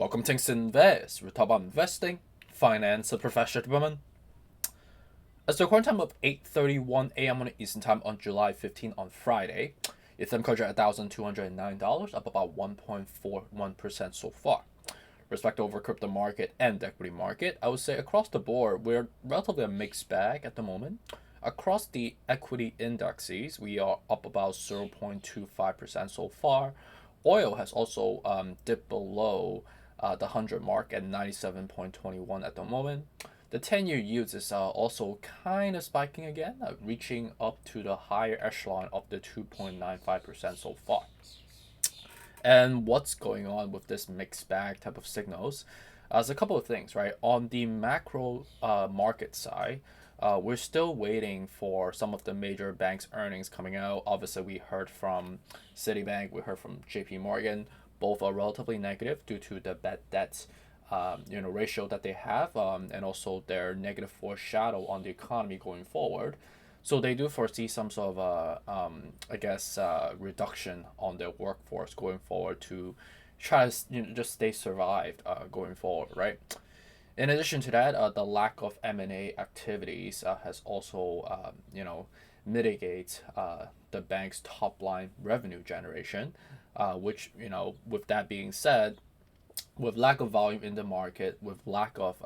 Welcome to 𝐄𝐓𝐇𝐄𝐂. We talk about investing, finance, and professional development. It's the current time of 8:31 a.m. on Eastern Time on July 15 on Friday. Ethereum currently at $1,209, up about 1.41% so far. Respect over crypto market and equity market, I would say across the board, we're relatively a mixed bag at the moment. Across the equity indexes, we are up about 0.25% so far. Oil has also dipped below the 100 mark at 97.21 at the moment. The 10-year yields is also kind of spiking again, reaching up to the higher echelon of the 2.95% so far. And what's going on with this mixed bag type of signals? There's a couple of things, right? On the macro market side, we're still waiting for some of the major banks' earnings coming out. Obviously, we heard from Citibank, we heard from JP Morgan. Both are relatively negative due to the bad debts ratio that they have, and also their negative foreshadow on the economy going forward. So they do foresee some sort of reduction on their workforce going forward to try to just stay survived going forward, right? In addition to that, the lack of M&A activities has also mitigate the bank's top line revenue generation, which with that being said, with lack of volume in the market, with lack of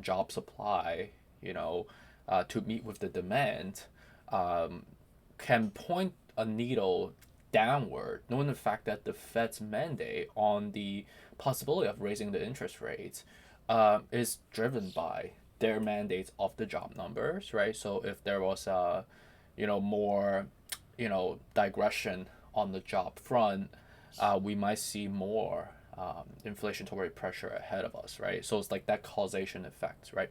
job supply, to meet with the demand, can point a needle downward, knowing the fact that the Fed's mandate on the possibility of raising the interest rates is driven by their mandates of the job numbers, right? So if there was more digression on the job front, we might see more inflationary pressure ahead of us, right? So it's like that causation effect, right?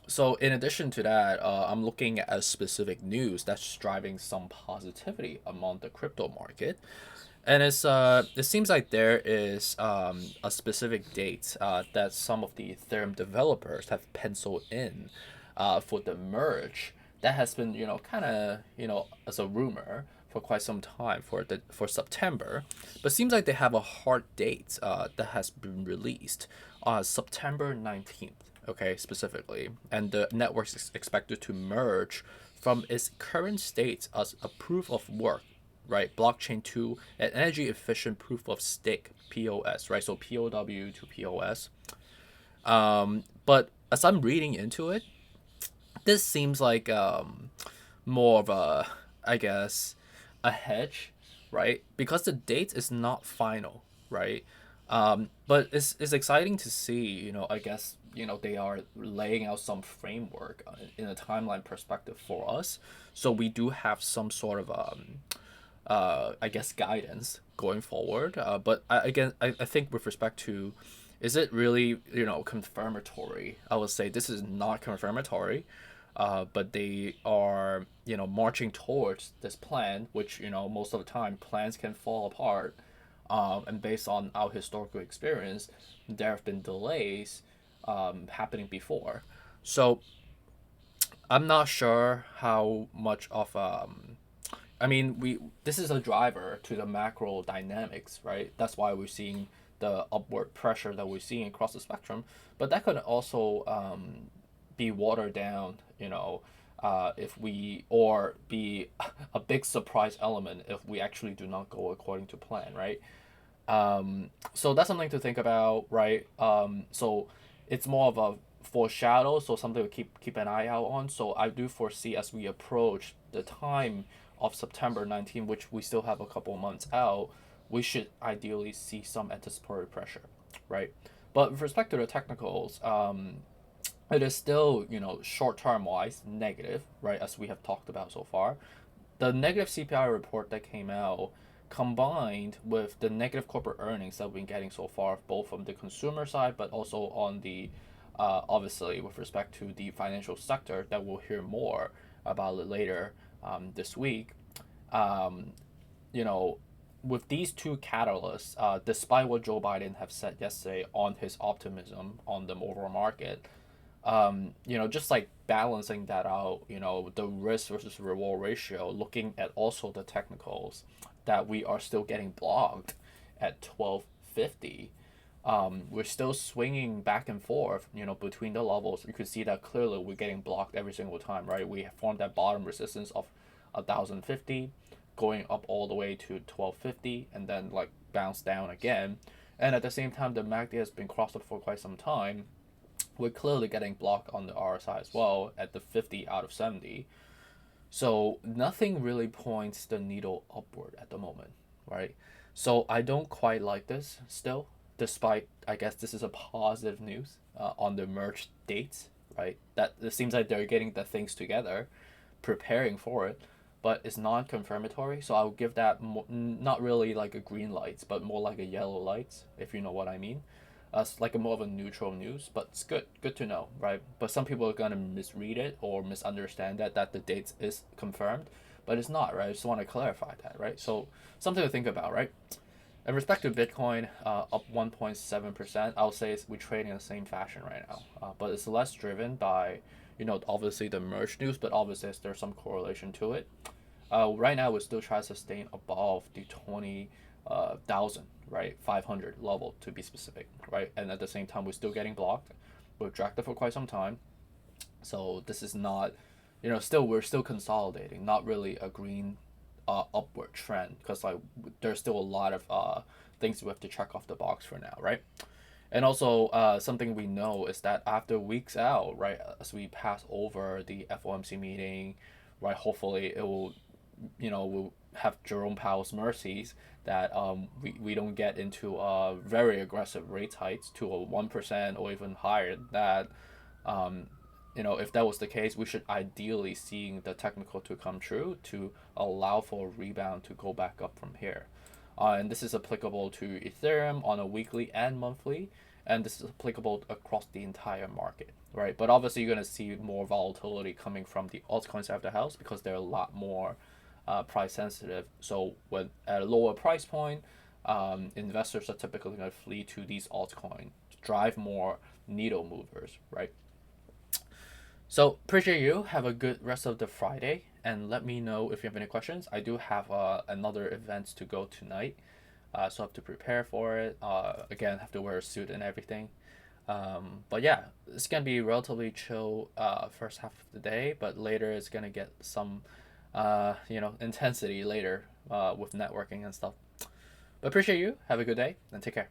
So in addition to that, I'm looking at specific news that's driving some positivity among the crypto market. And it seems like there is a specific date that some of the Ethereum developers have penciled in for the merge that has been kind of as a rumor for quite some time for September, but seems like they have a hard date that has been released on September 19th. Okay, specifically, and the network is expected to merge from its current state as a proof of work, right? Blockchain to an energy efficient proof of stake (POS), right? So POW to POS. But as I'm reading into it, this seems like more of a hedge, right? Because the date is not final, right? But it's exciting to see, they are laying out some framework in a timeline perspective for us. So we do have some sort of guidance going forward. But I think with respect to, is it really confirmatory? I would say this is not confirmatory. But they are marching towards this plan, which most of the time plans can fall apart. And based on our historical experience, there have been delays happening before. So I'm not sure how much of we this is a driver to the macro dynamics, right? That's why we're seeing the upward pressure that we're seeing across the spectrum. But that could also be watered down, if we, or be a big surprise element if we actually do not go according to plan, right? So that's something to think about, right? So it's more of a foreshadow, so something to keep an eye out on. So I do foresee as we approach the time of September 19, which we still have a couple of months out, we should ideally see some anticipatory pressure, right? But with respect to the technicals, it is still, short-term wise negative, right, as we have talked about so far. The negative CPI report that came out, combined with the negative corporate earnings that we've been getting so far, both from the consumer side, but also on the, obviously, with respect to the financial sector, that we'll hear more about it later this week. With these two catalysts, despite what Joe Biden have said yesterday on his optimism on the overall market, just like balancing that out, the risk versus reward ratio, looking at also the technicals that we are still getting blocked at 1250. We're still swinging back and forth, between the levels. You could see that clearly we're getting blocked every single time, right? We formed that bottom resistance of 1050, going up all the way to 1250, and then like bounce down again. And at the same time, the MACD has been crossed up for quite some time. We're clearly getting blocked on the RSI as well at the 50 out of 70. So nothing really points the needle upward at the moment, right? So I don't quite like this still, despite I guess this is a positive news on the merge dates, right? That it seems like they're getting the things together, preparing for it, but it's non-confirmatory. So I'll give that not really like a green light, but more like a yellow light, if you know what I mean. It's like a more of a neutral news, but it's good to know, right? But some people are gonna misread it or misunderstand that the date is confirmed, but it's not, right? I just want to clarify that, right? So something to think about, right? In respect to Bitcoin, up 1.7%, I'll say we're trading in the same fashion right now, but it's less driven by, obviously the merge news, but obviously there's some correlation to it. Right now, we're still trying to sustain above the 20,000, right? 500 level to be specific, right? And at the same time, we're still getting blocked. We've dragged it for quite some time. So this is not, we're still consolidating, not really a green upward trend, because like there's still a lot of things we have to check off the box for now, right? And also something we know is that after weeks out, right, as we pass over the FOMC meeting, right, hopefully it will, we'll have Jerome Powell's mercies that we don't get into very aggressive rate hikes to a 1% or even higher. That if that was the case, we should ideally seeing the technical to come true to allow for a rebound to go back up from here. And this is applicable to Ethereum on a weekly and monthly, and this is applicable across the entire market, right? But obviously, you're going to see more volatility coming from the altcoin side of the house because they're a lot more price sensitive. So when at a lower price point, investors are typically going to flee to these altcoins, drive more needle movers, right? So appreciate you. Have a good rest of the Friday, and let me know if you have any questions. I do have another event to go tonight, so I have to prepare for it. Again, have to wear a suit and everything. But yeah, it's gonna be relatively chill first half of the day, but later it's gonna get some intensity later with networking and stuff. But appreciate you. Have a good day and take care.